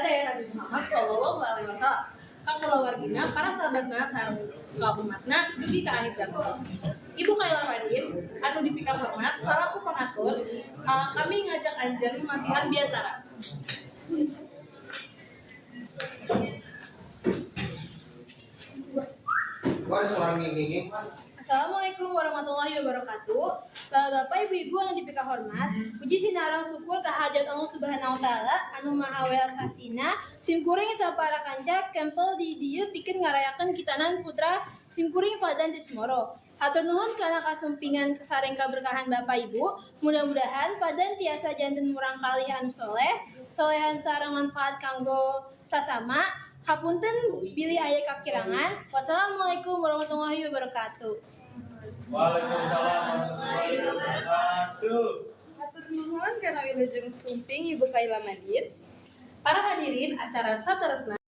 sabadaya Nabi Muhammad Shallallahu Alaihi Wasallam. Kakula wargina, para sahabatna sareng kaumatna dugi ka akhir zaman. Ibu Kaila Madin, anu dipika hormat, salaku pengatur, kami ngajak anjeun masihan biantara. Assalamualaikum warahmatullahi wabarakatuh. Bapak Ibu-ibu anu dipika hormat, puji sinarang syukur kahadirat Allah Subhanahu wa taala anu maha welas asina, simkuring sapara kanca kempel di dieu pikeun ngarayakeun kitanan putra simkuring Fadan Desmoro. Hatur nuhun kana kasumpingan sareng kaberkahan Bapak Ibu. Mudah-mudahan Fadan tiasa janten murang kalih anu soleh, solehan sareng manfaat kanggo sasama. Hapunten bilih aya kakirangan. Wassalamualaikum warahmatullahi wabarakatuh. Waalaikumsalam warahmatullahi wabarakatuh. Hatur nuhun kana wilujeng sumping Ibu Kaila Madin. Para hadirin acara saterusna